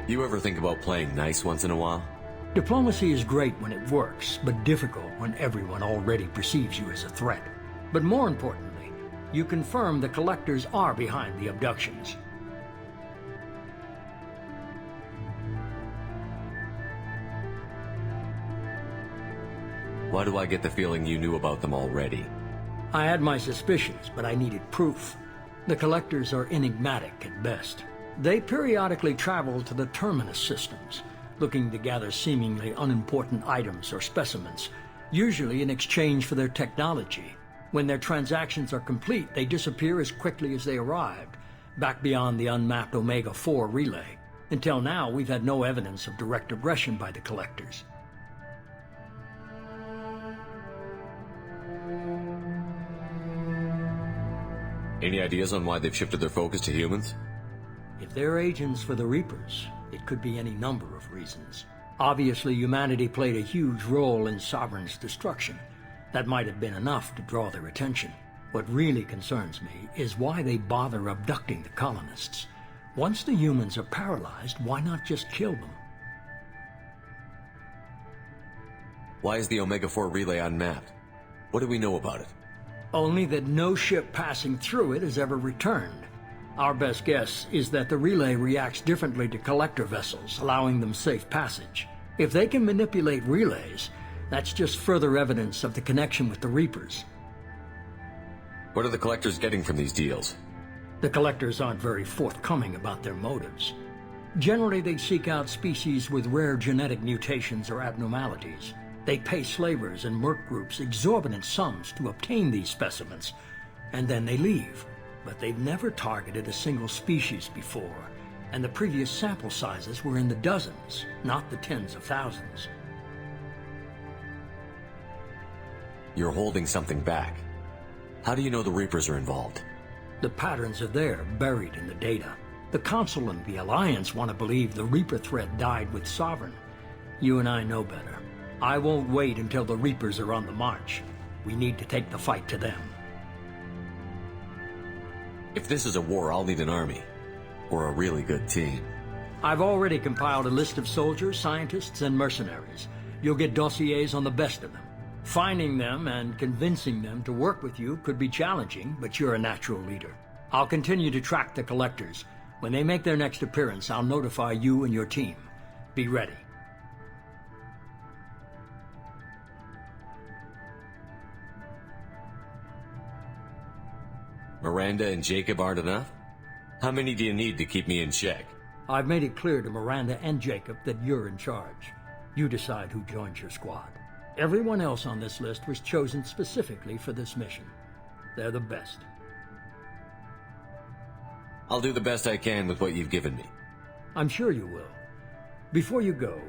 You ever think about playing nice once in a while? Diplomacy is great when it works, but difficult when everyone already perceives you as a threat. But more importantly, you confirm the Collectors are behind the abductions. Why do I get the feeling you knew about them already? I had my suspicions, but I needed proof. The Collectors are enigmatic at best. They periodically travel to the Terminus systems, looking to gather seemingly unimportant items or specimens, usually in exchange for their technology. When their transactions are complete, they disappear as quickly as they arrived, back beyond the unmapped Omega-4 relay. Until now, we've had no evidence of direct aggression by the Collectors. Any ideas on why they've shifted their focus to humans? If they're agents for the Reapers, it could be any number of reasons. Obviously, humanity played a huge role in Sovereign's destruction. That might have been enough to draw their attention. What really concerns me is why they bother abducting the colonists. Once the humans are paralyzed, why not just kill them? Why is the Omega-4 relay unmapped? What do we know about it? Only that no ship passing through it has ever returned. Our best guess is that the relay reacts differently to collector vessels, allowing them safe passage. If they can manipulate relays, that's just further evidence of the connection with the Reapers. What are the Collectors getting from these deals? The Collectors aren't very forthcoming about their motives. Generally, they seek out species with rare genetic mutations or abnormalities. They pay slavers and merc groups exorbitant sums to obtain these specimens, and then they leave. But they've never targeted a single species before, and the previous sample sizes were in the dozens, not the tens of thousands. You're holding something back. How do you know the Reapers are involved? The patterns are there, buried in the data. The Council and the Alliance want to believe the Reaper threat died with Sovereign. You and I know better. I won't wait until the Reapers are on the march. We need to take the fight to them. If this is a war, I'll need an army. Or a really good team. I've already compiled a list of soldiers, scientists, and mercenaries. You'll get dossiers on the best of them. Finding them and convincing them to work with you could be challenging, but you're a natural leader. I'll continue to track the Collectors. When they make their next appearance, I'll notify you and your team. Be ready. Miranda and Jacob aren't enough? How many do you need to keep me in check? I've made it clear to Miranda and Jacob that you're in charge. You decide who joins your squad. Everyone else on this list was chosen specifically for this mission. They're the best. I'll do the best I can with what you've given me. I'm sure you will. Before you go,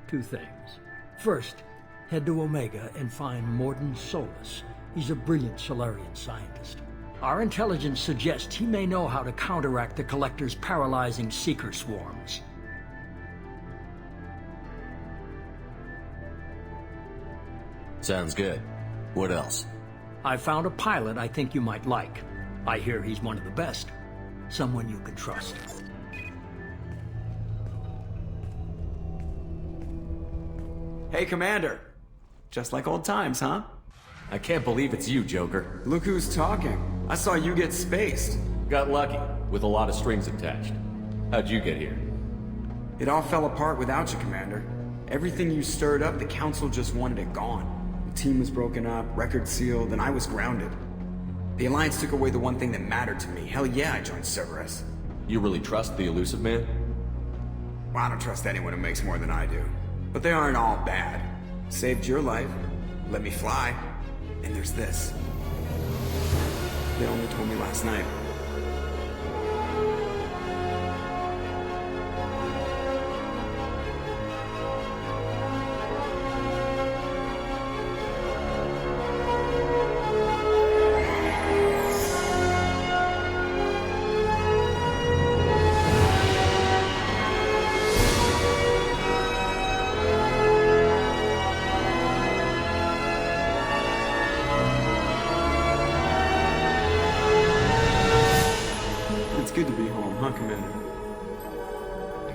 2 things. First, head to Omega and find Mordin Solus. He's a brilliant Solarian scientist. Our intelligence suggests he may know how to counteract the Collector's paralyzing Seeker swarms. Sounds good. What else? I found a pilot I think you might like. I hear he's one of the best. Someone you can trust. Hey, Commander. Just like old times, huh? I can't believe it's you, Joker. Look who's talking. I saw you get spaced. Got lucky, with a lot of strings attached. How'd you get here? It all fell apart without you, Commander. Everything you stirred up, the Council just wanted it gone. The team was broken up, record sealed, and I was grounded. The Alliance took away the one thing that mattered to me. Hell yeah, I joined Cerberus. You really trust the Illusive Man? Well, I don't trust anyone who makes more than I do. But they aren't all bad. Saved your life, let me fly, and there's this. They only told me last night.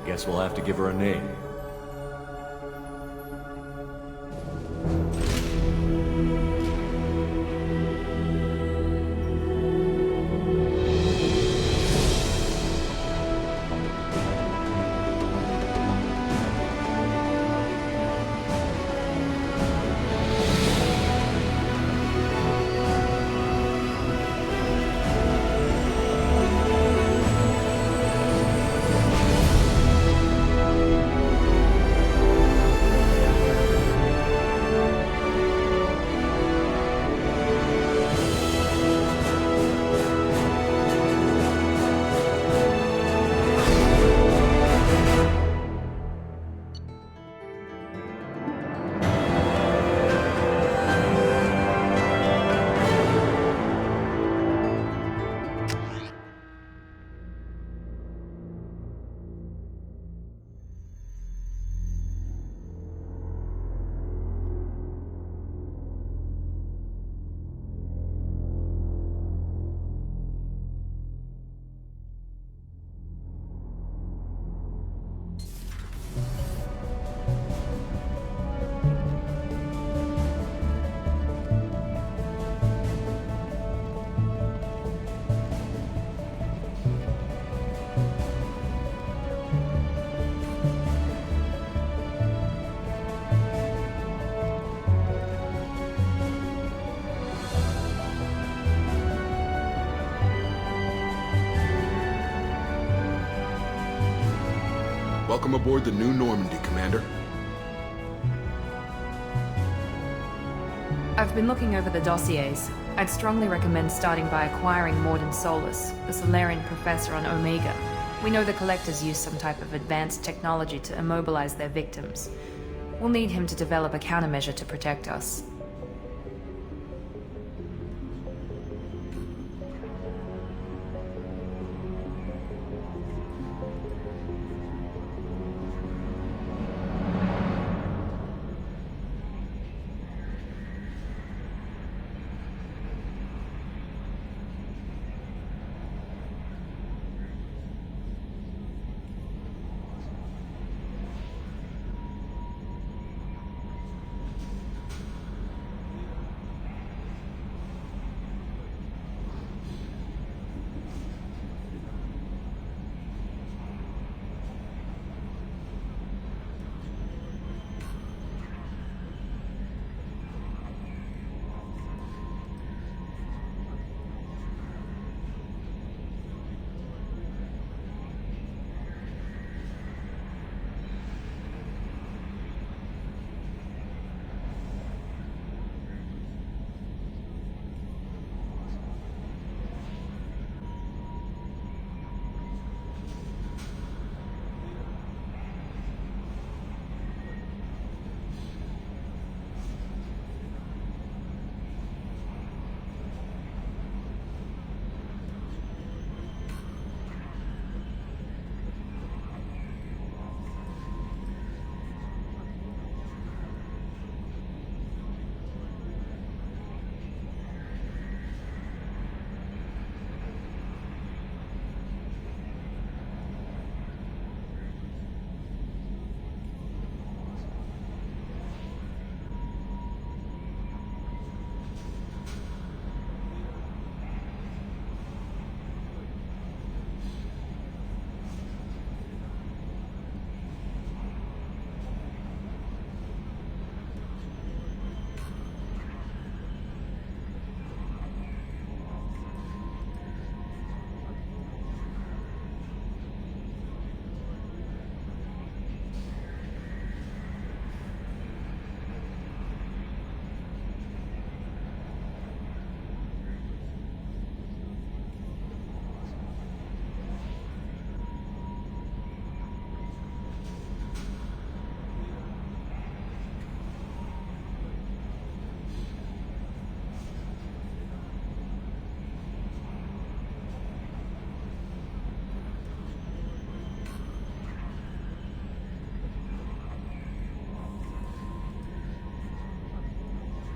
Guess we'll have to give her a name. Welcome aboard the New Normandy, Commander. I've been looking over the dossiers. I'd strongly recommend starting by acquiring Mordin Solus, the Solarian professor on Omega. We know the Collectors use some type of advanced technology to immobilize their victims. We'll need him to develop a countermeasure to protect us.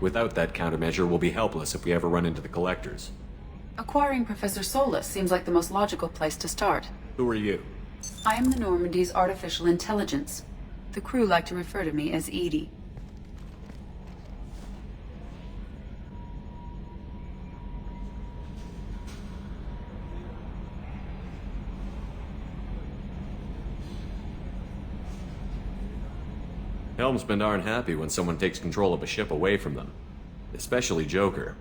Without that countermeasure, we'll be helpless if we ever run into the Collectors. Acquiring Professor Solus seems like the most logical place to start. Who are you? I am the Normandy's artificial intelligence. The crew like to refer to me as Edie. Helmsmen aren't happy when someone takes control of a ship away from them. Especially Joker.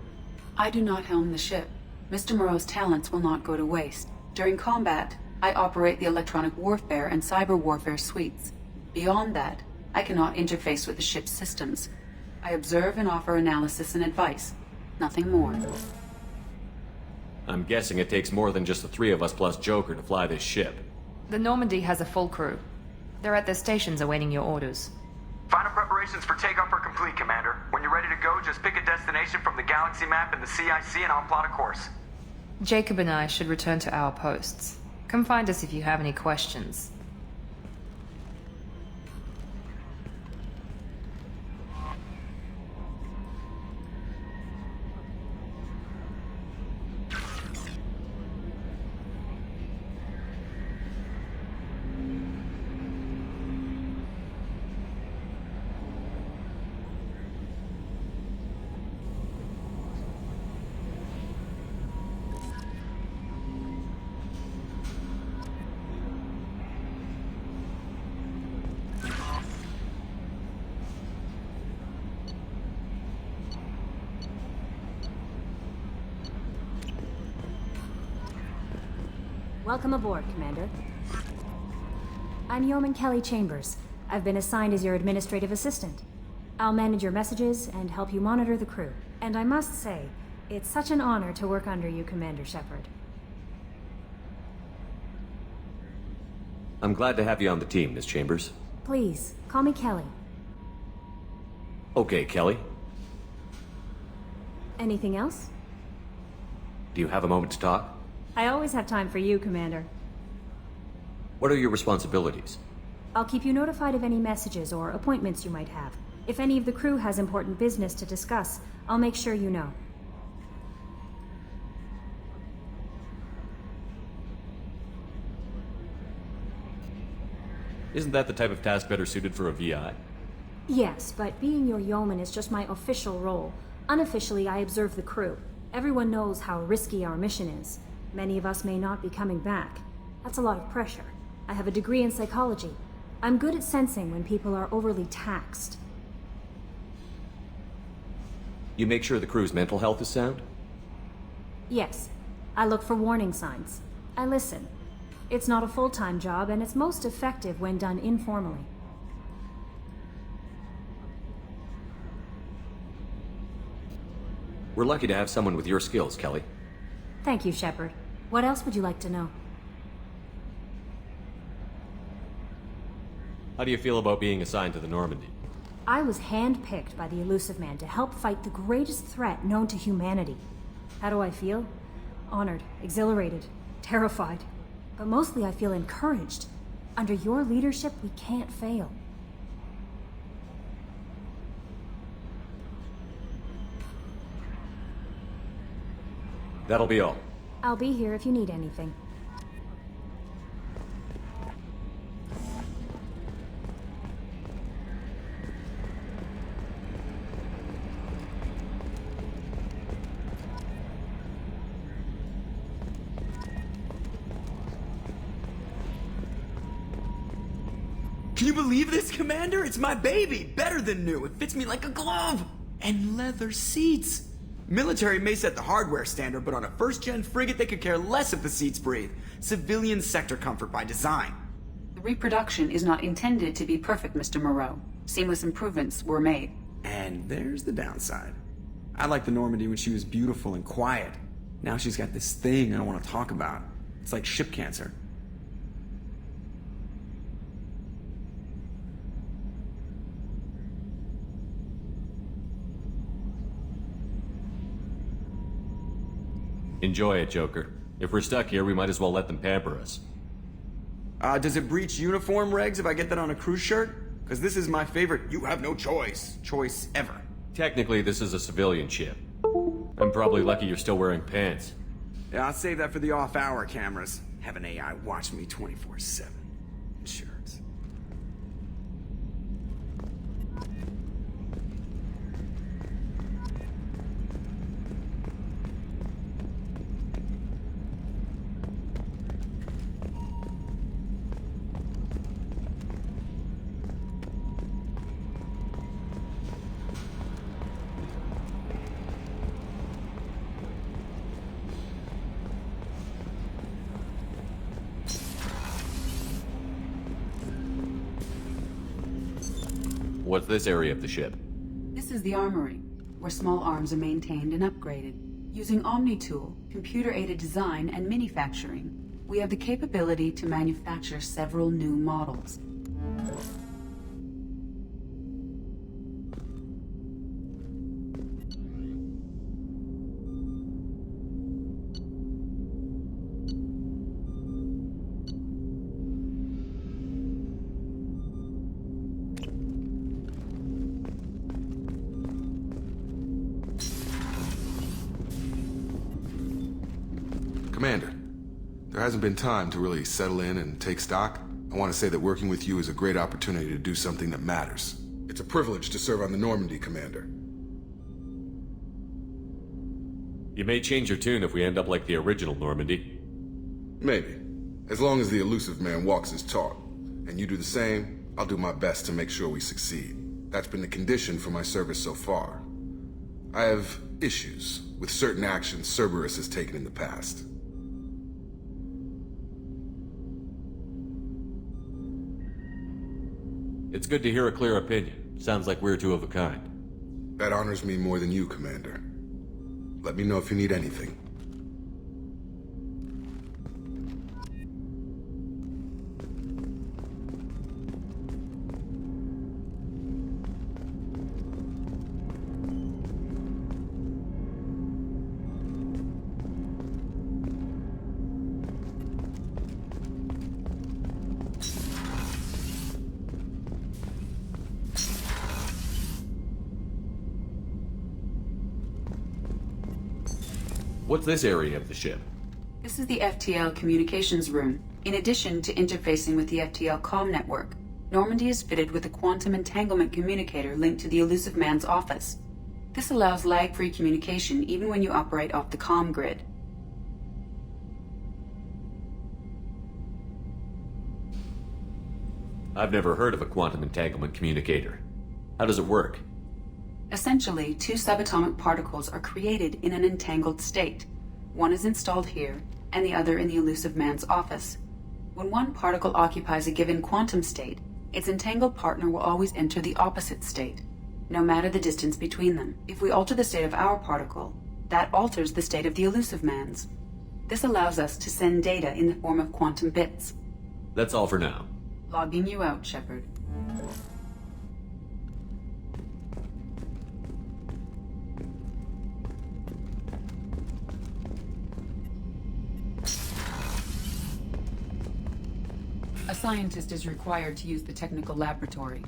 I do not helm the ship. Mr. Moreau's talents will not go to waste. During combat, I operate the electronic warfare and cyber warfare suites. Beyond that, I cannot interface with the ship's systems. I observe and offer analysis and advice. Nothing more. I'm guessing it takes more than just the three of us plus Joker to fly this ship. The Normandy has a full crew. They're at their stations awaiting your orders. Final preparations for takeoff are complete, Commander. When you're ready to go, just pick a destination from the galaxy map and the CIC and I'll plot a course. Jacob and I should return to our posts. Come find us if you have any questions. Welcome aboard, Commander. I'm Yeoman Kelly Chambers. I've been assigned as your administrative assistant. I'll manage your messages and help you monitor the crew. And I must say, it's such an honor to work under you, Commander Shepard. I'm glad to have you on the team, Miss Chambers. Please, call me Kelly. Okay, Kelly. Anything else? Do you have a moment to talk? I always have time for you, Commander. What are your responsibilities? I'll keep you notified of any messages or appointments you might have. If any of the crew has important business to discuss, I'll make sure you know. Isn't that the type of task better suited for a VI? Yes, but being your yeoman is just my official role. Unofficially, I observe the crew. Everyone knows how risky our mission is. Many of us may not be coming back. That's a lot of pressure. I have a degree in psychology. I'm good at sensing when people are overly taxed. You make sure the crew's mental health is sound? Yes. I look for warning signs. I listen. It's not a full-time job, and it's most effective when done informally. We're lucky to have someone with your skills, Kelly. Thank you, Shepard. What else would you like to know? How do you feel about being assigned to the Normandy? I was handpicked by the Illusive Man to help fight the greatest threat known to humanity. How do I feel? Honored, exhilarated, terrified. But mostly I feel encouraged. Under your leadership, we can't fail. That'll be all. I'll be here if you need anything. Can you believe this, Commander? It's my baby! Better than new. It fits me like a glove! And leather seats! Military may set the hardware standard, but on a first-gen frigate they could care less if the seats breathe. Civilian sector comfort by design. The reproduction is not intended to be perfect, Mr. Moreau. Seamless improvements were made. And there's the downside. I liked the Normandy when she was beautiful and quiet. Now she's got this thing I don't want to talk about. It's like ship cancer. Enjoy it, Joker. If we're stuck here, we might as well let them pamper us. Does it breach uniform regs if I get that on a crew shirt? Because this is my favorite you have no choice ever. Technically, this is a civilian ship. I'm probably lucky you're still wearing pants. Yeah, I'll save that for the off-hour cameras. Have an AI watch me 24/7. What's this area of the ship? This is the armory, where small arms are maintained and upgraded. Using OmniTool, computer-aided design, and manufacturing, we have the capability to manufacture several new models. Commander, there hasn't been time to really settle in and take stock. I want to say that working with you is a great opportunity to do something that matters. It's a privilege to serve on the Normandy, Commander. You may change your tune if we end up like the original Normandy. Maybe. As long as the elusive man walks his talk. And you do the same, I'll do my best to make sure we succeed. That's been the condition for my service so far. I have issues with certain actions Cerberus has taken in the past. It's good to hear a clear opinion. Sounds like we're two of a kind. That honors me more than you, Commander. Let me know if you need anything. What's this area of the ship? This is the FTL communications room. In addition to interfacing with the FTL comm network, Normandy is fitted with a quantum entanglement communicator linked to the elusive man's office. This allows lag-free communication even when you operate off the comm grid. I've never heard of a quantum entanglement communicator. How does it work? Essentially, two subatomic particles are created in an entangled state. One is installed here, and the other in the elusive man's office. When one particle occupies a given quantum state, its entangled partner will always enter the opposite state, no matter the distance between them. If we alter the state of our particle, that alters the state of the elusive man's. This allows us to send data in the form of quantum bits. That's all for now. Logging you out, Shepard. A scientist is required to use the technical laboratory.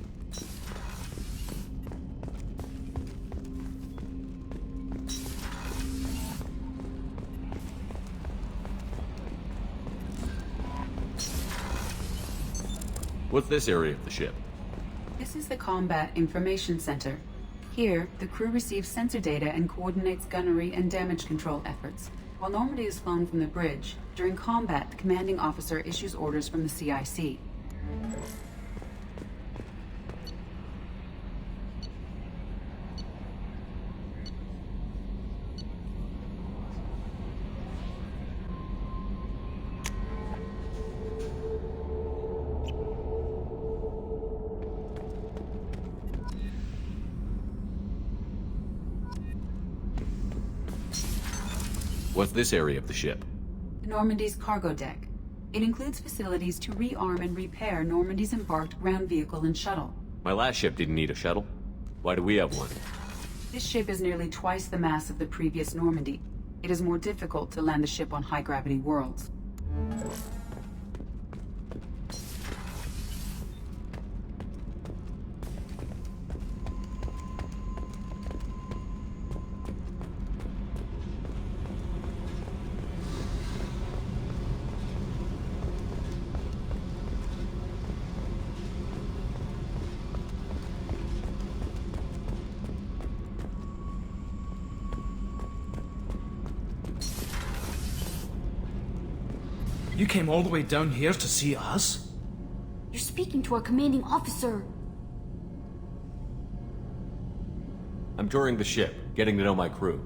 What's this area of the ship? This is the Combat Information Center. Here, the crew receives sensor data and coordinates gunnery and damage control efforts. While Normandy is flown from the bridge, during combat, the commanding officer issues orders from the CIC. What's this area of the ship? Normandy's cargo deck. It includes facilities to rearm and repair Normandy's embarked ground vehicle and shuttle. My last ship didn't need a shuttle. Why do we have one? This ship is nearly twice the mass of the previous Normandy. It is more difficult to land the ship on high-gravity worlds. You came all the way down here to see us? You're speaking to our commanding officer. I'm touring the ship, getting to know my crew.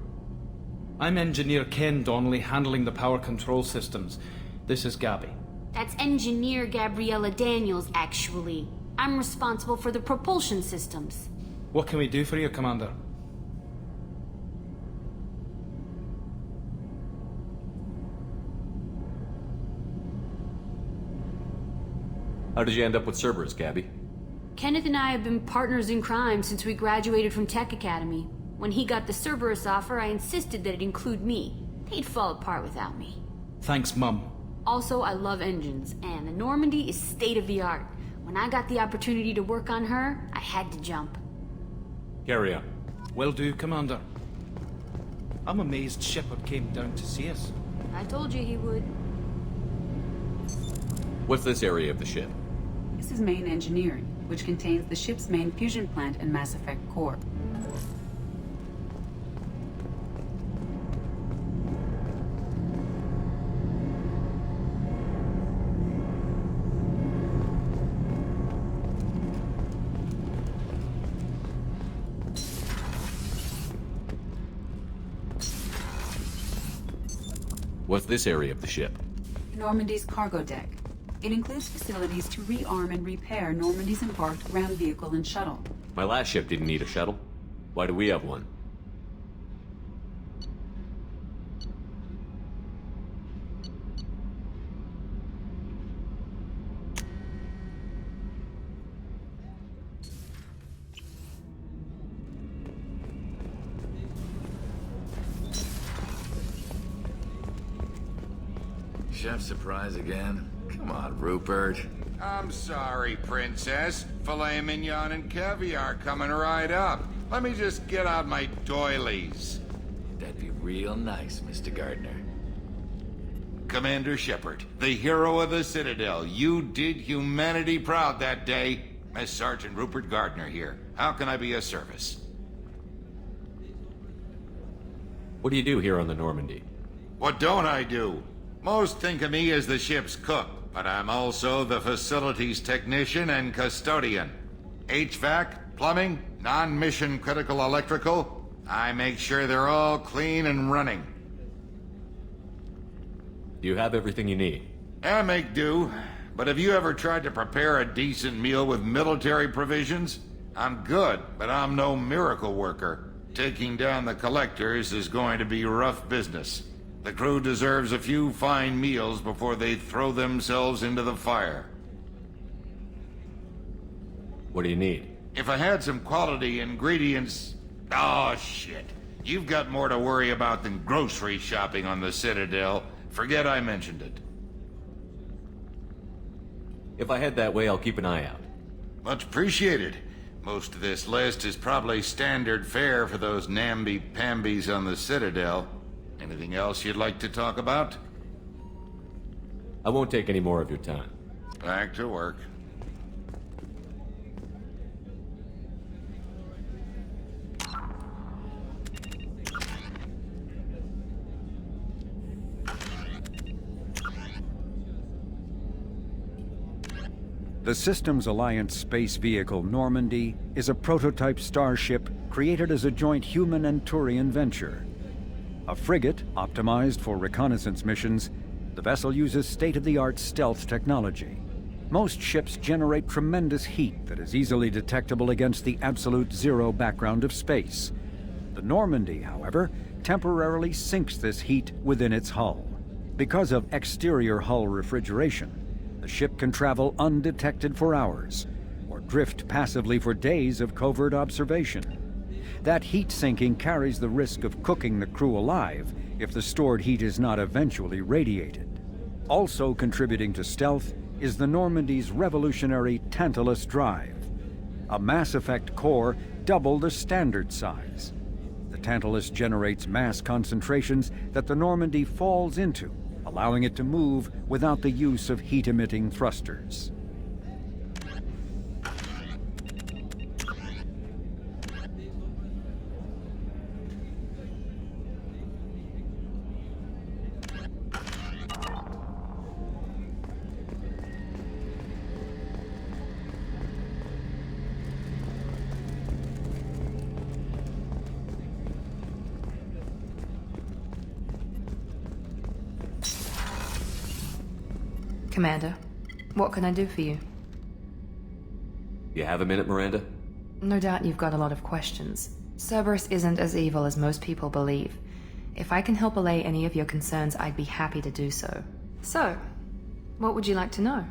I'm Engineer Ken Donnelly, handling the power control systems. This is Gabby. That's Engineer Gabriella Daniels, actually. I'm responsible for the propulsion systems. What can we do for you, Commander? How did you end up with Cerberus, Gabby? Kenneth and I have been partners in crime since we graduated from Tech Academy. When he got the Cerberus offer, I insisted that it include me. They'd fall apart without me. Thanks, Mum. Also, I love engines, and the Normandy is state-of-the-art. When I got the opportunity to work on her, I had to jump. Carry on. Will do, Commander. I'm amazed Shepard came down to see us. I told you he would. What's this area of the ship? This is main engineering, which contains the ship's main fusion plant and Mass Effect core. What's this area of the ship? Normandy's cargo deck. It includes facilities to rearm and repair Normandy's embarked ground vehicle and shuttle. My last ship didn't need a shuttle. Why do we have one? Chef surprise again? Come on, Rupert. I'm sorry, Princess. Filet mignon and caviar coming right up. Let me just get out my doilies. That'd be real nice, Mr. Gardner. Commander Shepard, the hero of the Citadel. You did humanity proud that day. As Sergeant Rupert Gardner here. How can I be of service? What do you do here on the Normandy? What don't I do? Most think of me as the ship's cook, but I'm also the facilities technician and custodian. HVAC, plumbing, non-mission critical electrical. I make sure they're all clean and running. Do you have everything you need? I make do, but have you ever tried to prepare a decent meal with military provisions? I'm good, but I'm no miracle worker. Taking down the collectors is going to be rough business. The crew deserves a few fine meals before they throw themselves into the fire. What do you need? If I had some quality ingredients... Oh, shit. You've got more to worry about than grocery shopping on the Citadel. Forget I mentioned it. If I head that way, I'll keep an eye out. Much appreciated. Most of this list is probably standard fare for those namby-pambies on the Citadel. Anything else you'd like to talk about? I won't take any more of your time. Back to work. The Systems Alliance space vehicle Normandy is a prototype starship created as a joint human and Turian venture. A frigate optimized for reconnaissance missions, the vessel uses state-of-the-art stealth technology. Most ships generate tremendous heat that is easily detectable against the absolute zero background of space. The Normandy, however, temporarily sinks this heat within its hull. Because of exterior hull refrigeration, the ship can travel undetected for hours, or drift passively for days of covert observation. That heat sinking carries the risk of cooking the crew alive if the stored heat is not eventually radiated. Also contributing to stealth is the Normandy's revolutionary Tantalus drive, a Mass Effect core double the standard size. The Tantalus generates mass concentrations that the Normandy falls into, allowing it to move without the use of heat-emitting thrusters. Commander, what can I do for you? You have a minute, Miranda? No doubt you've got a lot of questions. Cerberus isn't as evil as most people believe. If I can help allay any of your concerns, I'd be happy to do so. So, what would you like to know?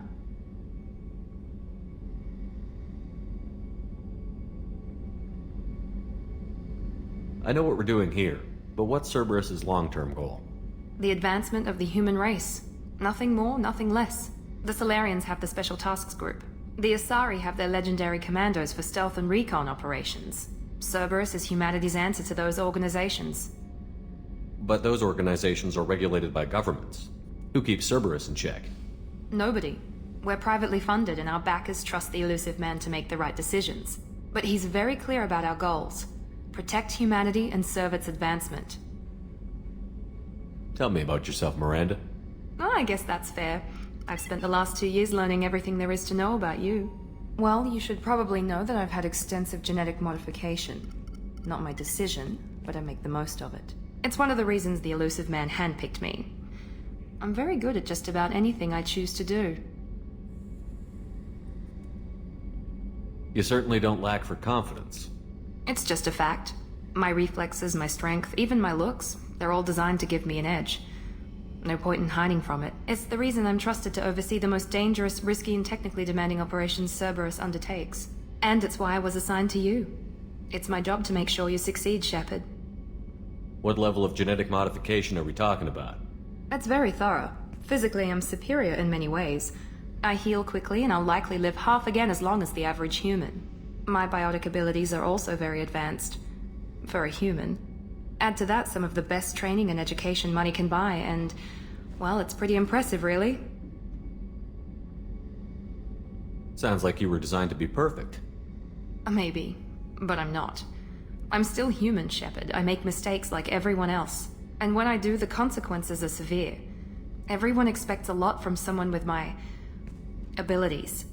I know what we're doing here, but what's Cerberus's long-term goal? The advancement of the human race. Nothing more, nothing less. The Solarians have the Special Tasks Group. The Asari have their legendary commandos for stealth and recon operations. Cerberus is humanity's answer to those organizations. But those organizations are regulated by governments. Who keeps Cerberus in check? Nobody. We're privately funded and our backers trust the Illusive Man to make the right decisions. But he's very clear about our goals. Protect humanity and serve its advancement. Tell me about yourself, Miranda. Oh, I guess that's fair. I've spent the last 2 years learning everything there is to know about you. Well, you should probably know that I've had extensive genetic modification. Not my decision, but I make the most of it. It's one of the reasons the Illusive Man handpicked me. I'm very good at just about anything I choose to do. You certainly don't lack for confidence. It's just a fact. My reflexes, my strength, even my looks, they're all designed to give me an edge. No point in hiding from it. It's the reason I'm trusted to oversee the most dangerous, risky, and technically demanding operations Cerberus undertakes. And it's why I was assigned to you. It's my job to make sure you succeed, Shepard. What level of genetic modification are we talking about? That's very thorough. Physically, I'm superior in many ways. I heal quickly, and I'll likely live half again as long as the average human. My biotic abilities are also very advanced. For a human. Add to that some of the best training and education money can buy, and, well, it's pretty impressive, really. Sounds like you were designed to be perfect. Maybe, but I'm not. I'm still human, Shepard. I make mistakes like everyone else. And when I do, the consequences are severe. Everyone expects a lot from someone with my abilities.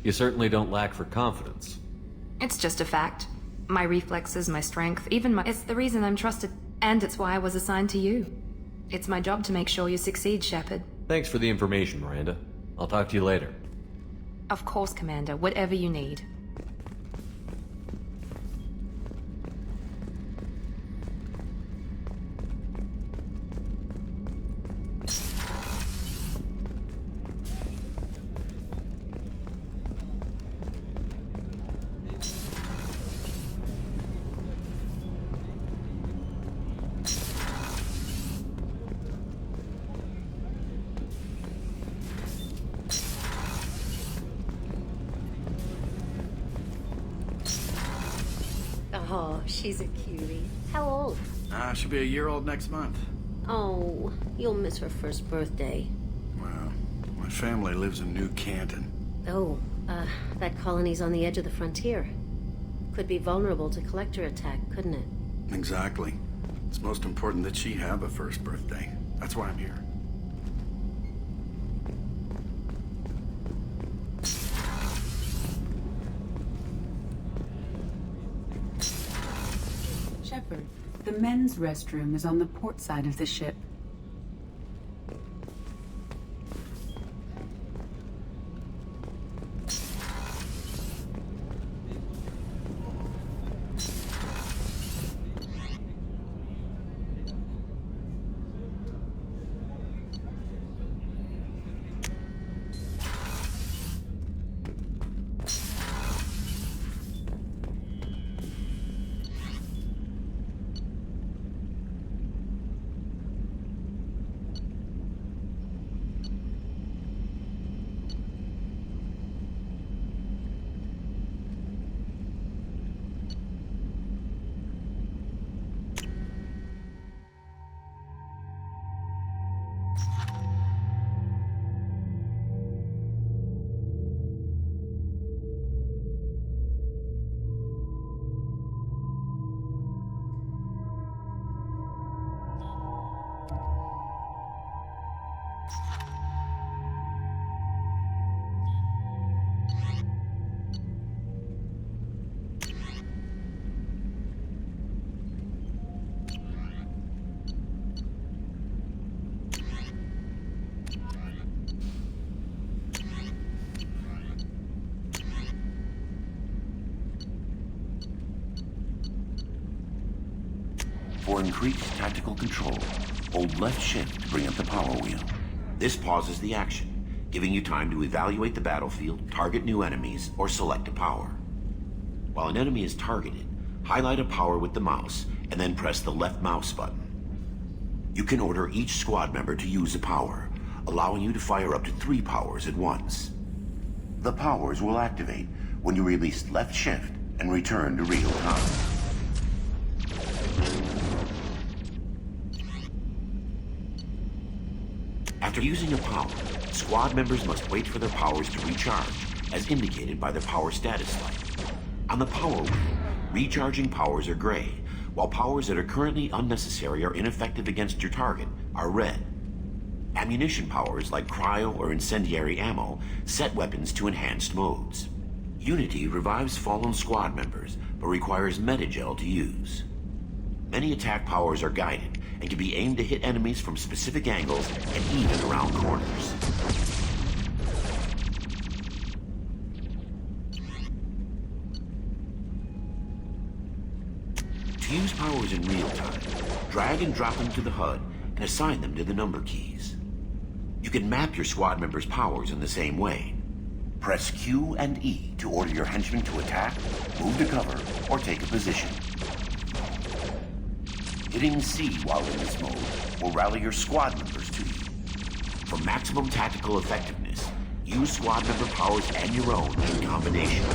You certainly don't lack for confidence. It's just a fact. My reflexes, my strength, even my... It's the reason I'm trusted, and it's why I was assigned to you. It's my job to make sure you succeed, Shepard. Thanks for the information, Miranda. I'll talk to you later. Of course, Commander. Whatever you need. Oh, she's a cutie. How old? She'll be a year old next month. Oh, you'll miss her first birthday. Well, my family lives in New Canton. Oh, that colony's on the edge of the frontier. Could be vulnerable to collector attack, couldn't it? Exactly. It's most important that she have a first birthday. That's why I'm here. Shepard, the men's restroom is on the port side of the ship. For increased tactical control, hold left shift to bring up the power wheel. This pauses the action, giving you time to evaluate the battlefield, target new enemies, or select a power. While an enemy is targeted, highlight a power with the mouse, and then press the left mouse button. You can order each squad member to use a power, allowing you to fire up to 3 powers at once. The powers will activate when you release left shift and return to real time. After using a power, squad members must wait for their powers to recharge, as indicated by the power status light. On the power wheel, recharging powers are gray, while powers that are currently unnecessary or ineffective against your target are red. Ammunition powers like cryo or incendiary ammo set weapons to enhanced modes. Unity revives fallen squad members, but requires Metagel to use. Many attack powers are guided and can be aimed to hit enemies from specific angles and even around corners. To use powers in real time, drag and drop them to the HUD and assign them to the number keys. You can map your squad members' powers in the same way. Press Q and E to order your henchmen to attack, move to cover, or take a position. Hitting C while in this mode will rally your squad members to you. For maximum tactical effectiveness, use squad member powers and your own in combination.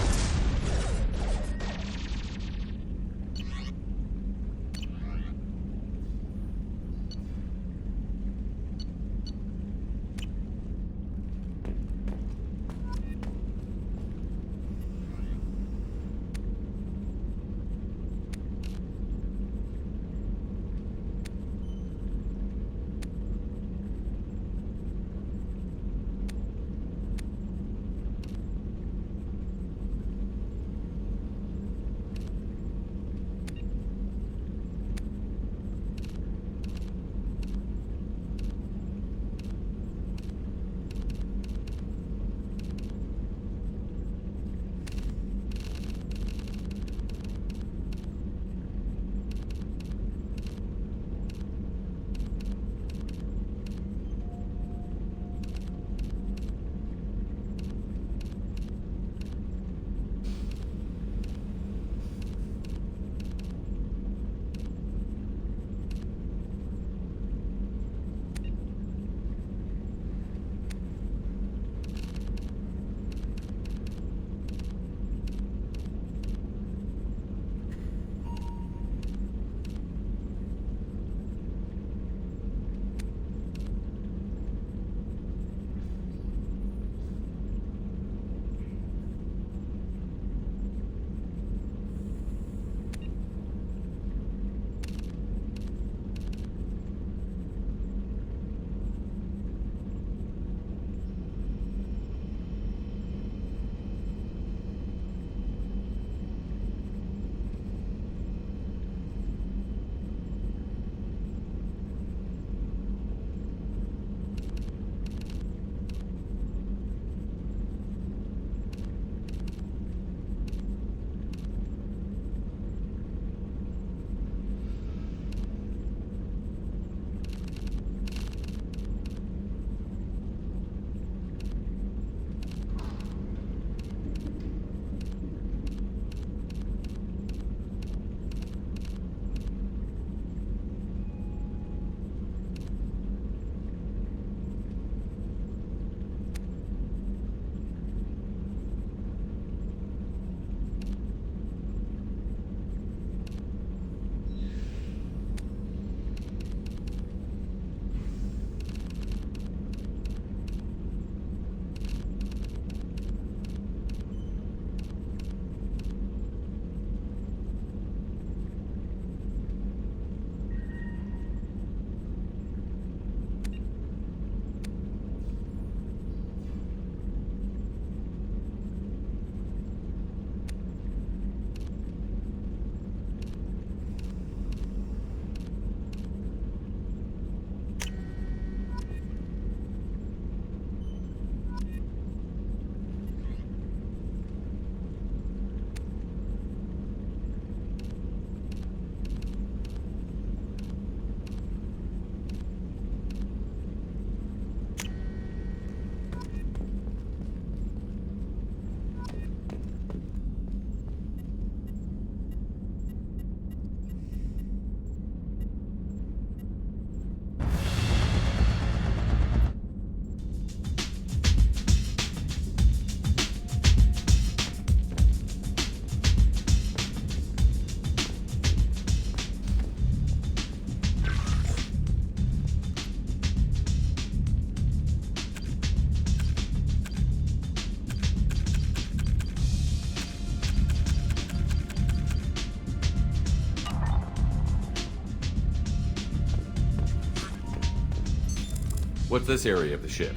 What's this area of the ship?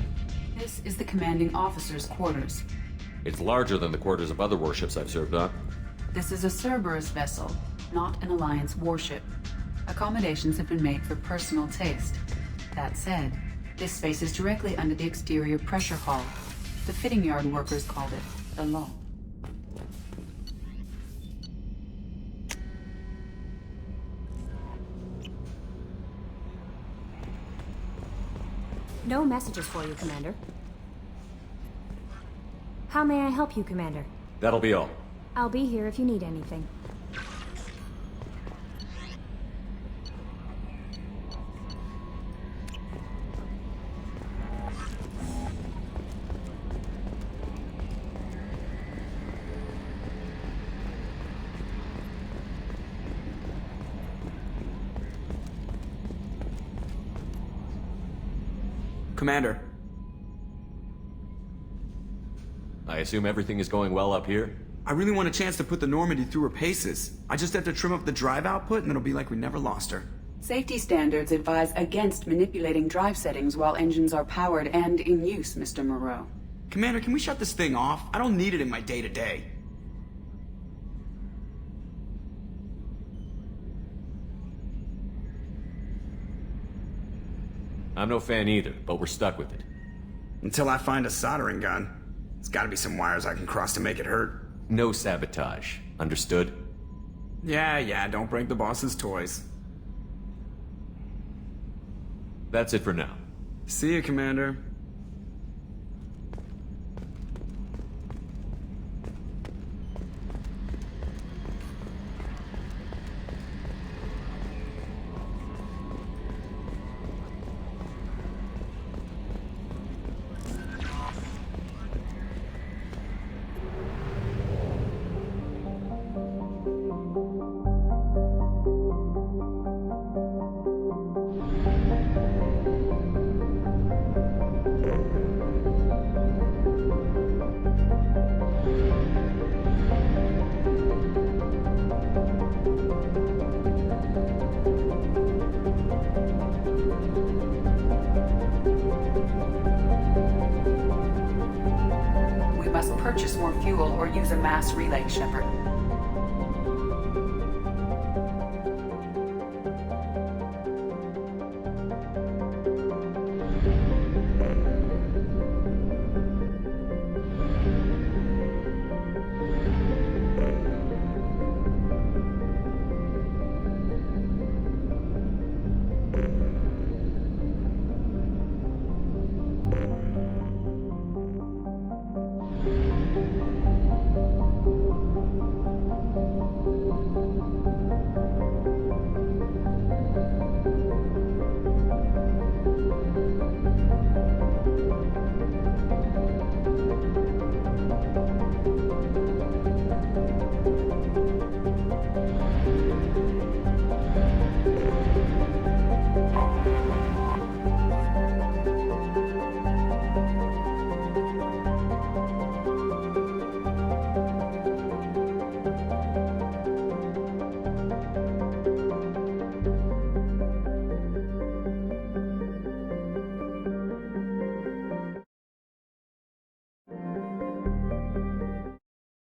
This is the commanding officer's quarters. It's larger than the quarters of other warships I've served on. This is a Cerberus vessel, not an Alliance warship. Accommodations have been made for personal taste. That said, this space is directly under the exterior pressure hull. The fitting yard workers called it the low. No messages for you, Commander. How may I help you, Commander? That'll be all. I'll be here if you need anything. Commander. I assume everything is going well up here? I really want a chance to put the Normandy through her paces. I just have to trim up the drive output and it'll be like we never lost her. Safety standards advise against manipulating drive settings while engines are powered and in use, Mr. Moreau. Commander, can we shut this thing off? I don't need it in my day-to-day. I'm no fan either, but we're stuck with it. Until I find a soldering gun. There's gotta be some wires I can cross to make it hurt. No sabotage. Understood? Yeah, don't break the boss's toys. That's it for now. See you, Commander. Purchase more fuel or use a mass relay, Shepard.